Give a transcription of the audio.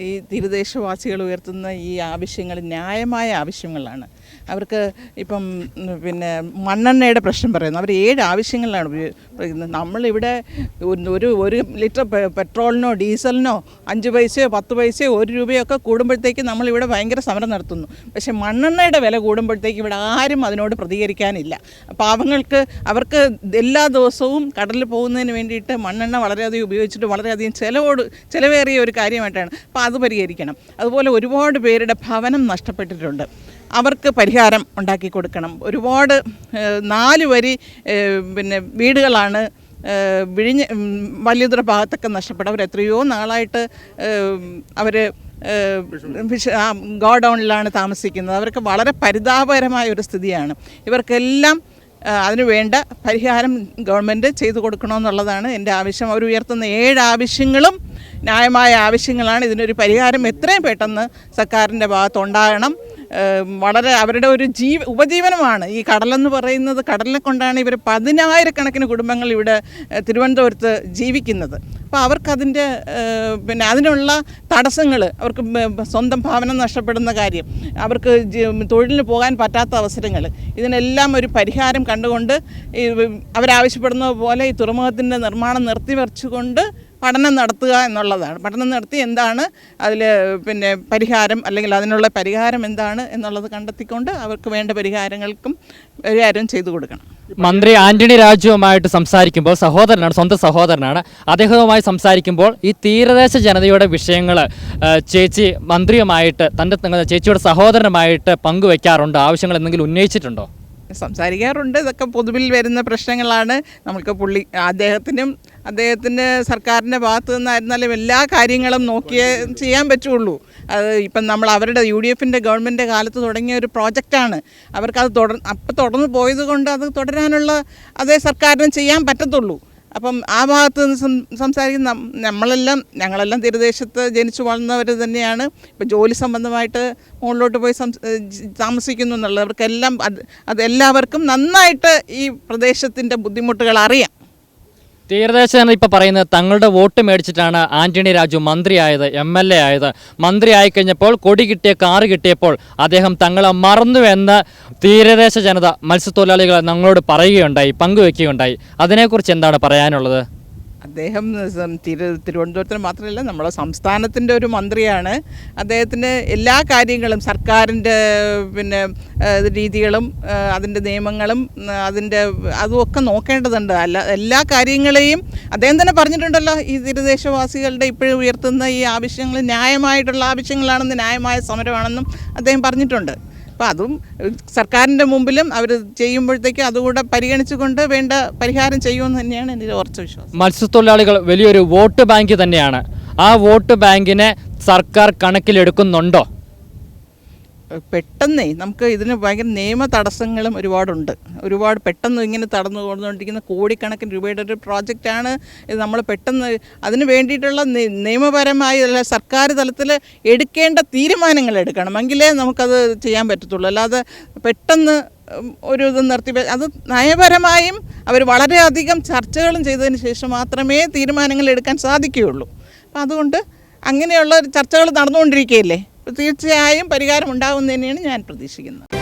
ഈ തീരദേശവാസികൾ ഉയർത്തുന്ന ഈ ആവശ്യങ്ങൾ ന്യായമായ ആവശ്യങ്ങളാണ്. അവർക്ക് ഇപ്പം മണ്ണെണ്ണയുടെ പ്രശ്നം പറയുന്നു. അവർ 7 ആവശ്യങ്ങളിലാണ് പറയുന്നത്. നമ്മളിവിടെ ഒരു ലിറ്റർ പെട്രോളിനോ ഡീസലിനോ 5 പൈസയോ 10 പൈസയോ 1 രൂപയൊക്കെ കൂടുമ്പോഴത്തേക്ക് നമ്മളിവിടെ ഭയങ്കര സമരം നടത്തുന്നു. പക്ഷേ മണ്ണെണ്ണയുടെ വില കൂടുമ്പോഴത്തേക്ക് ഇവിടെ ആരും അതിനോട് പ്രതികരിക്കാനില്ല. പാവങ്ങൾക്ക് അവർക്ക് എല്ലാ ദിവസവും കടലിൽ പോകുന്നതിന് വേണ്ടിയിട്ട് മണ്ണെണ്ണ വളരെയധികം ഉപയോഗിച്ചിട്ട് വളരെയധികം ചിലവേറിയ ഒരു കാര്യമായിട്ടാണ്. അപ്പോൾ അത് പരിഹരിക്കണം. അതുപോലെ ഒരുപാട് പേരുടെ ഭവനം നഷ്ടപ്പെട്ടിട്ടുണ്ട്. അവർക്ക് പരിഹാരം ഉണ്ടാക്കി കൊടുക്കണം. ഒരുപാട് 4 വരി വീടുകളാണ് വലിയതുറ ഭാഗത്തൊക്കെ നഷ്ടപ്പെട്ട. അവർ എത്രയോ നാളായിട്ട് അവർ ഗോഡൗണിലാണ് താമസിക്കുന്നത്. അവർക്ക് വളരെ പരിതാപകരമായ ഒരു സ്ഥിതിയാണ്. ഇവർക്കെല്ലാം അതിനു വേണ്ട പരിഹാരം ഗവൺമെൻറ് ചെയ്തു കൊടുക്കണമെന്നുള്ളതാണ് എൻ്റെ ആവശ്യം. അവർ ഉയർത്തുന്ന 7 ആവശ്യങ്ങളും ന്യായമായ ആവശ്യങ്ങളാണ്. ഇതിനൊരു പരിഹാരം എത്രയും പെട്ടെന്ന് സർക്കാരിൻ്റെ ഭാഗത്തുണ്ടാകണം. വളരെ അവരുടെ ഒരു ഉപജീവനമാണ് ഈ കടലെന്ന് പറയുന്നത്. കടലിനെ കൊണ്ടാണ് ഇവർ 10,000-കണക്കിന് കുടുംബങ്ങൾ ഇവിടെ തിരുവനന്തപുരത്ത് ജീവിക്കുന്നത്. അപ്പോൾ അവർക്കതിൻ്റെ അതിനുള്ള തടസ്സങ്ങൾ, അവർക്ക് സ്വന്തം ഭവനം നഷ്ടപ്പെടുന്ന കാര്യം, അവർക്ക് തൊഴിലിന് പോകാൻ പറ്റാത്ത അവസരങ്ങൾ, ഇതിനെല്ലാം ഒരു പരിഹാരം കണ്ടുകൊണ്ട് അവരാവശ്യപ്പെടുന്നത് പോലെ ഈ തുറമുഖത്തിൻ്റെ നിർമ്മാണം നിർത്തിവെച്ചുകൊണ്ട് പഠനം നടത്തുക എന്നുള്ളതാണ്. പഠനം നടത്തി എന്താണ് അതിൽ പരിഹാരം, അല്ലെങ്കിൽ അതിനുള്ള പരിഹാരം എന്താണ് എന്നുള്ളത് കണ്ടെത്തിക്കൊണ്ട് അവർക്ക് വേണ്ട പരിഹാരം ചെയ്തു കൊടുക്കണം. മന്ത്രി ആന്റണി രാജുവുമായിട്ട് സംസാരിക്കുമ്പോൾ സ്വന്തം സഹോദരനാണ്. അദ്ദേഹവുമായി സംസാരിക്കുമ്പോൾ ഈ തീരദേശ ജനതയുടെ വിഷയങ്ങൾ ചേച്ചി മന്ത്രിയുമായിട്ട് ചേച്ചിയുടെ സഹോദരനുമായിട്ട് പങ്കുവെക്കാറുണ്ടോ? ആവശ്യങ്ങൾ എന്തെങ്കിലും ഉന്നയിച്ചിട്ടുണ്ടോ? സംസാരിക്കാറുണ്ട്. ഇതൊക്കെ പൊതുവിൽ വരുന്ന പ്രശ്നങ്ങളാണ്. നമുക്ക് അദ്ദേഹത്തിന് സർക്കാരിൻ്റെ ഭാഗത്തു നിന്നായിരുന്നാലും എല്ലാ കാര്യങ്ങളും നോക്കിയേ ചെയ്യാൻ പറ്റുള്ളൂ. അത് ഇപ്പം അവരുടെ UDFൻ്റെ ഗവൺമെൻറ് കാലത്ത് തുടങ്ങിയ ഒരു പ്രോജക്റ്റാണ്. അവർക്കത് തുടർന്ന് പോയത് കൊണ്ട് അത് തുടരാനുള്ള അതേ സർക്കാരിന് ചെയ്യാൻ പറ്റത്തുള്ളൂ. അപ്പം ആ ഭാഗത്ത് നിന്ന് സംസാരിക്കുന്ന ഞങ്ങളെല്ലാം തീരദേശത്ത് ജനിച്ചു വളർന്നവർ തന്നെയാണ്. ഇപ്പം ജോലി സംബന്ധമായിട്ട് മുകളിലോട്ട് പോയി താമസിക്കുന്നു എന്നുള്ളത് അവർക്കെല്ലാം എല്ലാവർക്കും നന്നായിട്ട് ഈ പ്രദേശത്തിൻ്റെ ബുദ്ധിമുട്ടുകൾ അറിയാം. തീരദേശ ജനത ഇപ്പോൾ പറയുന്നത് തങ്ങളുടെ വോട്ട് മേടിച്ചിട്ടാണ് ആന്റണി രാജു മന്ത്രിയായത്, MLA ആയത്. മന്ത്രി ആയിക്കഴിഞ്ഞപ്പോൾ കൊടി കിട്ടിയ കാറ് കിട്ടിയപ്പോൾ അദ്ദേഹം തങ്ങളെ മറന്നുവെന്ന് തീരദേശ ജനത മത്സ്യത്തൊഴിലാളികൾ ഞങ്ങളോട് പറയുകയുണ്ടായി, പങ്കുവെക്കുകയുണ്ടായി. അതിനെക്കുറിച്ച് എന്താണ് പറയാനുള്ളത്? അദ്ദേഹം തിരുവനന്തപുരത്തിന് മാത്രമല്ല നമ്മുടെ സംസ്ഥാനത്തിൻ്റെ ഒരു മന്ത്രിയാണ്. അദ്ദേഹത്തിന് എല്ലാ കാര്യങ്ങളും സർക്കാരിൻ്റെ രീതികളും അതിൻ്റെ നിയമങ്ങളും അതുമൊക്കെ നോക്കേണ്ടതുണ്ട്. എല്ലാ കാര്യങ്ങളെയും അദ്ദേഹം തന്നെ പറഞ്ഞിട്ടുണ്ടല്ലോ. ഈ തീരദേശവാസികളുടെ ഇപ്പോഴും ഉയർത്തുന്ന ഈ ആവശ്യങ്ങൾ ന്യായമായിട്ടുള്ള ആവശ്യങ്ങളാണെന്ന്, ന്യായമായ സമരമാണെന്നും അദ്ദേഹം പറഞ്ഞിട്ടുണ്ട്. അപ്പോൾ അതും സർക്കാരിൻ്റെ മുമ്പിലും അവർ ചെയ്യുമ്പോഴത്തേക്കും അതുകൂടെ പരിഗണിച്ചുകൊണ്ട് വേണ്ട പരിഹാരം ചെയ്യുമെന്ന് തന്നെയാണ് എൻ്റെ ഉറച്ച വിശ്വാസം. മത്സ്യത്തൊഴിലാളികൾ വലിയൊരു വോട്ട് ബാങ്ക് തന്നെയാണ്. ആ വോട്ട് ബാങ്കിനെ സർക്കാർ കണക്കിലെടുക്കുന്നുണ്ടോ? പെട്ടെന്ന് നമുക്ക് ഇതിന് ഭയങ്കര നിയമ തടസ്സങ്ങളും ഒരുപാട് പെട്ടെന്ന് ഇങ്ങനെ തടന്നു കൊണ്ടുകൊണ്ടിരിക്കുന്ന കോടിക്കണക്കിന് രൂപയുടെ ഒരു പ്രോജക്റ്റാണ് ഇത്. നമ്മൾ പെട്ടെന്ന് അതിന് വേണ്ടിയിട്ടുള്ള നിയമപരമായ സർക്കാർ തലത്തിൽ എടുക്കേണ്ട തീരുമാനങ്ങൾ എടുക്കണം, എങ്കിലേ നമുക്കത് ചെയ്യാൻ പറ്റത്തുള്ളൂ. അല്ലാതെ പെട്ടെന്ന് ഒരു ഇത് നിർത്തി അത് നയപരമായും അവർ വളരെയധികം ചർച്ചകളും ചെയ്തതിന് ശേഷം മാത്രമേ തീരുമാനങ്ങൾ എടുക്കാൻ സാധിക്കുകയുള്ളൂ. അപ്പം അതുകൊണ്ട് അങ്ങനെയുള്ള ചർച്ചകൾ നടന്നുകൊണ്ടിരിക്കുകയല്ലേ, തീർച്ചയായും പരിഹാരം ഉണ്ടാകുമെന്ന് തന്നെയാണ് ഞാൻ പ്രതീക്ഷിക്കുന്നത്.